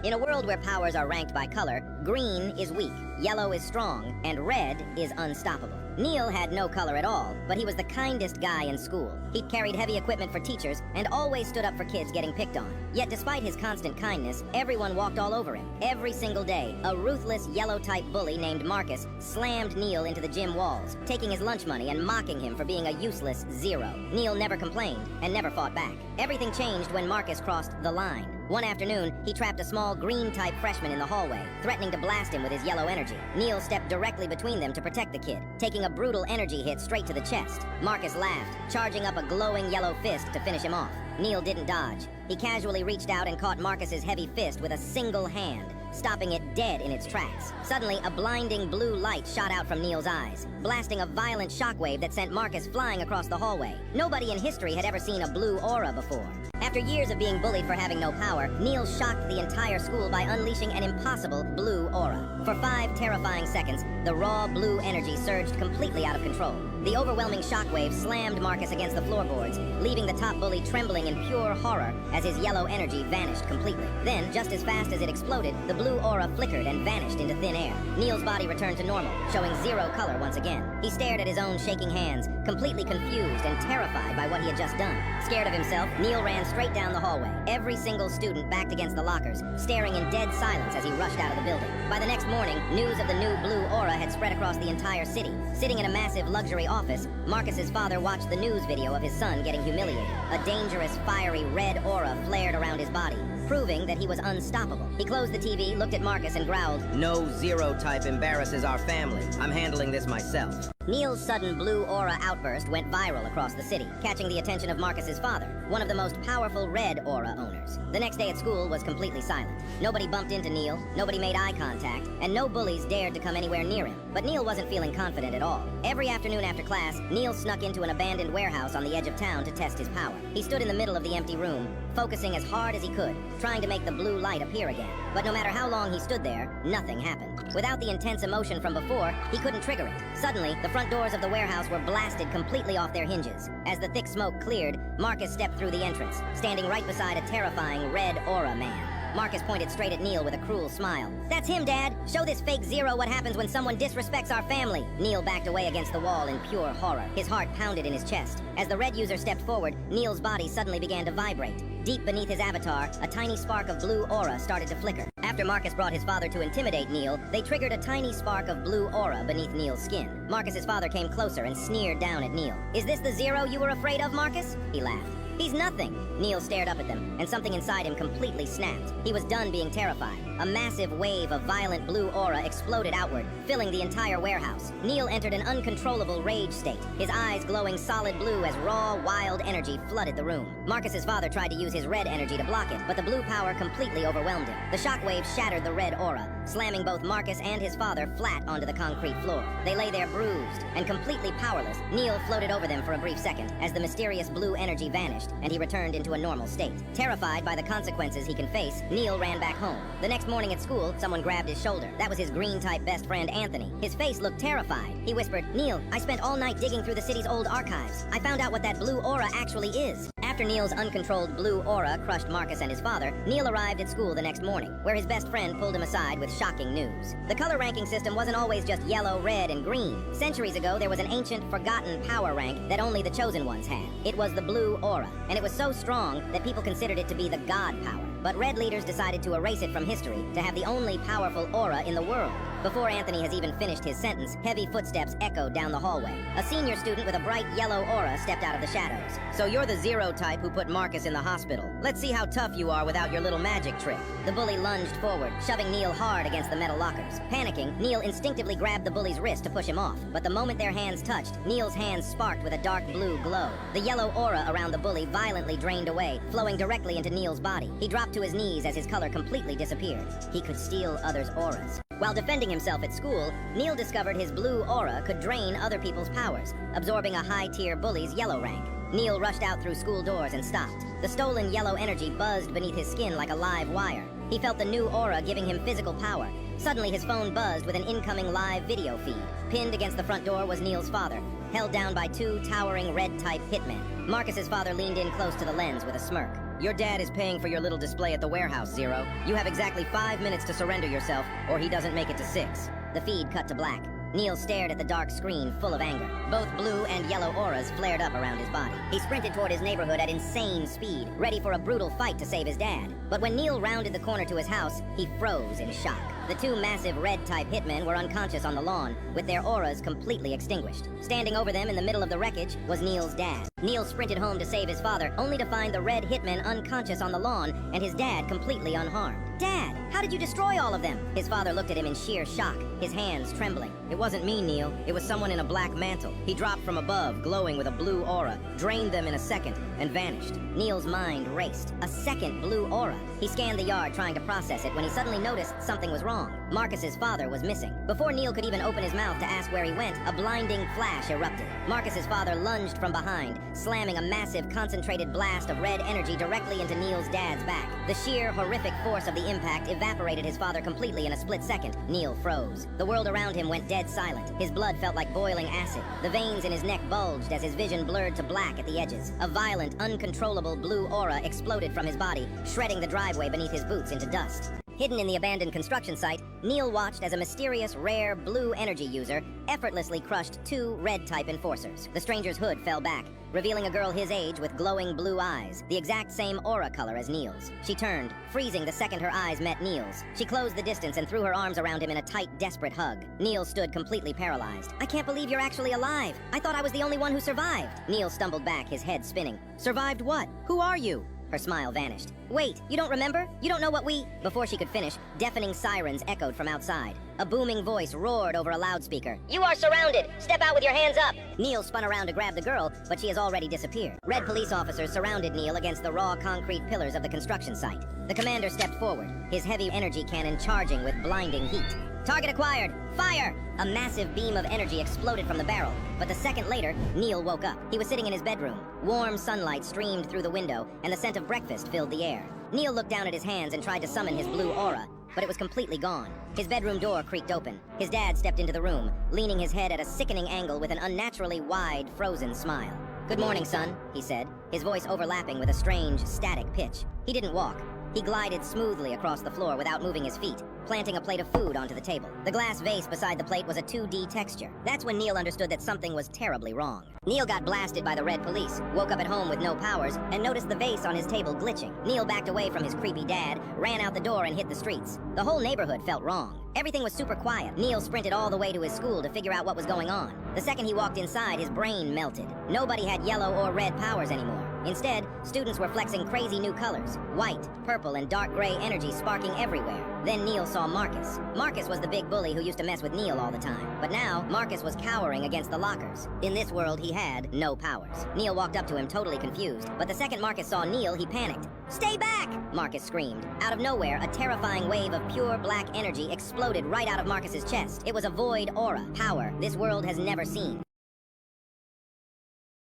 In a world where powers are ranked by color, green is weak, yellow is strong, and red is unstoppable. Neil had no color at all, but he was the kindest guy in school. He carried heavy equipment for teachers and always stood up for kids getting picked on. Yet despite his constant kindness, everyone walked all over him. Every single day, a ruthless yellow-type bully named Marcus slammed Neil into the gym walls, taking his lunch money and mocking him for being a useless zero. Neil never complained and never fought back. Everything changed when Marcus crossed the line. One afternoon, he trapped a small green-type freshman in the hallway, threatening to blast him with his yellow energy. Neil stepped directly between them to protect the kid, taking a brutal energy hit straight to the chest. Marcus laughed, charging up a glowing yellow fist to finish him off. Neil didn't dodge. He casually reached out and caught Marcus's heavy fist with a single hand, stopping it dead in its tracks. Suddenly, a blinding blue light shot out from Neil's eyes, blasting a violent shockwave that sent Marcus flying across the hallway. Nobody in history had ever seen a blue aura before. After years of being bullied for having no power, Neil shocked the entire school by unleashing an impossible blue aura. For 5 terrifying seconds, the raw blue energy surged completely out of control. The overwhelming shockwave slammed Marcus against the floorboards, leaving the top bully trembling in pure horror as his yellow energy vanished completely. Then, just as fast as it exploded, the blue aura flickered and vanished into thin air. Neil's body returned to normal, showing zero color once again. He stared at his own shaking hands, completely confused and terrified by what he had just done. Scared of himself, Neil ran straight down the hallway, every single student backed against the lockers, staring in dead silence as he rushed out of the building. By the next morning, news of the new blue aura had spread across the entire city. Sitting in a massive luxury office, Marcus's father watched the news video of his son getting humiliated. A dangerous, fiery red aura flared around his body, proving that he was unstoppable. He closed the TV, looked at Marcus, and growled, "No zero type embarrasses our family. I'm handling this myself." Neil's sudden blue aura outburst went viral across the city, catching the attention of Marcus's father, one of the most powerful red aura owners. The next day at school was completely silent. Nobody bumped into Neil, nobody made eye contact, and no bullies dared to come anywhere near him. But Neil wasn't feeling confident at all. Every afternoon after class, Neil snuck into an abandoned warehouse on the edge of town to test his power. He stood in the middle of the empty room, focusing as hard as he could, trying to make the blue light appear again. But no matter how long he stood there, nothing happened. Without the intense emotion from before, he couldn't trigger it. Suddenly, the front doors of the warehouse were blasted completely off their hinges. As the thick smoke cleared, Marcus stepped through the entrance, standing right beside a terrifying red aura man. Marcus pointed straight at Neil with a cruel smile. "That's him, Dad! Show this fake zero what happens when someone disrespects our family!" Neil backed away against the wall in pure horror. His heart pounded in his chest. As the red user stepped forward, Neil's body suddenly began to vibrate. Deep beneath his avatar, a tiny spark of blue aura started to flicker. After Marcus brought his father to intimidate Neil, they triggered a tiny spark of blue aura beneath Neil's skin. Marcus's father came closer and sneered down at Neil. "Is this the zero you were afraid of, Marcus?" He laughed. "He's nothing." Neil stared up at them, and something inside him completely snapped. He was done being terrified. A massive wave of violent blue aura exploded outward, filling the entire warehouse. Neil entered an uncontrollable rage state, his eyes glowing solid blue as raw, wild energy flooded the room. Marcus's father tried to use his red energy to block it, but the blue power completely overwhelmed him. The shockwave shattered the red aura, slamming both Marcus and his father flat onto the concrete floor. They lay there bruised and completely powerless. Neil floated over them for a brief second as the mysterious blue energy vanished, and he returned into a normal state. Terrified by the consequences he can face, Neil ran back home. The next morning at school, someone grabbed his shoulder. That was his green-type best friend, Anthony. His face looked terrified. He whispered, "Neil, I spent all night digging through the city's old archives. I found out what that blue aura actually is." After Neil's uncontrolled blue aura crushed Marcus and his father, Neil arrived at school the next morning, where his best friend pulled him aside with shocking news. The color ranking system wasn't always just yellow, red, and green. Centuries ago, there was an ancient, forgotten power rank that only the chosen ones had. It was the blue aura, and it was so strong that people considered it to be the god power. But red leaders decided to erase it from history to have the only powerful aura in the world. Before Anthony has even finished his sentence, heavy footsteps echoed down the hallway. A senior student with a bright yellow aura stepped out of the shadows. "So you're the zero type who put Marcus in the hospital. Let's see how tough you are without your little magic trick." The bully lunged forward, shoving Neil hard against the metal lockers. Panicking, Neil instinctively grabbed the bully's wrist to push him off. But the moment their hands touched, Neil's hands sparked with a dark blue glow. The yellow aura around the bully violently drained away, flowing directly into Neil's body. He dropped to his knees as his color completely disappeared. He could steal others' auras. While defending himself at school, Neil discovered his blue aura could drain other people's powers, absorbing a high-tier bully's yellow rank. Neil rushed out through school doors and stopped. The stolen yellow energy buzzed beneath his skin like a live wire. He felt the new aura giving him physical power. Suddenly his phone buzzed with an incoming live video feed. Pinned against the front door was Neil's father, held down by 2 towering red-type hitmen. Marcus's father leaned in close to the lens with a smirk. Your dad is paying for your little display at the warehouse, Zero. You have exactly 5 minutes to surrender yourself, or he doesn't make it to 6. The feed cut to black. Neil stared at the dark screen, full of anger. Both blue and yellow auras flared up around his body. He sprinted toward his neighborhood at insane speed, ready for a brutal fight to save his dad. But when Neil rounded the corner to his house, he froze in shock. The two massive red-type hitmen were unconscious on the lawn, with their auras completely extinguished. Standing over them in the middle of the wreckage was Neil's dad. Neil sprinted home to save his father, only to find the red hitmen unconscious on the lawn and his dad completely unharmed. Dad, how did you destroy all of them? His father looked at him in sheer shock, his hands trembling. It wasn't me, Neil. It was someone in a black mantle. He dropped from above, glowing with a blue aura, drained them in a second, and vanished. Neil's mind raced. A second blue aura. He scanned the yard trying to process it when he suddenly noticed something was wrong. Marcus's father was missing. Before Neil could even open his mouth to ask where he went, a blinding flash erupted. Marcus's father lunged from behind, slamming a massive concentrated blast of red energy directly into Neil's dad's back. The sheer, horrific force of the impact evaporated his father completely in a split second. Neil froze. The world around him went dead silent. His blood felt like boiling acid. The veins in his neck bulged as his vision blurred to black at the edges. A violent, uncontrollable blue aura exploded from his body, shredding the driveway beneath his boots into dust. Hidden in the abandoned construction site, Neil watched as a mysterious, rare, blue energy user effortlessly crushed two red-type enforcers. The stranger's hood fell back, revealing a girl his age with glowing blue eyes, the exact same aura color as Neil's. She turned, freezing the second her eyes met Neil's. She closed the distance and threw her arms around him in a tight, desperate hug. Neil stood completely paralyzed. I can't believe you're actually alive. I thought I was the only one who survived. Neil stumbled back, his head spinning. Survived what? Who are you? Her smile vanished. Wait, you don't remember? You don't know what we... Before she could finish, deafening sirens echoed from outside. A booming voice roared over a loudspeaker. You are surrounded! Step out with your hands up! Neil spun around to grab the girl, but she has already disappeared. Red police officers surrounded Neil against the raw concrete pillars of the construction site. The commander stepped forward, his heavy energy cannon charging with blinding heat. Target acquired! Fire! A massive beam of energy exploded from the barrel, but the second later, Neil woke up. He was sitting in his bedroom. Warm sunlight streamed through the window, and the scent of breakfast filled the air. Neil looked down at his hands and tried to summon his blue aura, but it was completely gone. His bedroom door creaked open. His dad stepped into the room, leaning his head at a sickening angle with an unnaturally wide, frozen smile. Good morning, son, he said, his voice overlapping with a strange, static pitch. He didn't walk. He glided smoothly across the floor without moving his feet, planting a plate of food onto the table. The glass vase beside the plate was a 2D texture. That's when Neil understood that something was terribly wrong. Neil got blasted by the red police, woke up at home with no powers, and noticed the vase on his table glitching. Neil backed away from his creepy dad, ran out the door and hit the streets. The whole neighborhood felt wrong. Everything was super quiet. Neil sprinted all the way to his school to figure out what was going on. The second he walked inside, his brain melted. Nobody had yellow or red powers anymore. Instead, students were flexing crazy new colors. White, purple, and dark gray energy sparking everywhere. Then Neil saw Marcus. Marcus was the big bully who used to mess with Neil all the time. But now, Marcus was cowering against the lockers. In this world, he had no powers. Neil walked up to him totally confused, but the second Marcus saw Neil, he panicked. Stay back! Marcus screamed. Out of nowhere, a terrifying wave of pure black energy exploded right out of Marcus's chest. It was a void aura, power this world has never seen.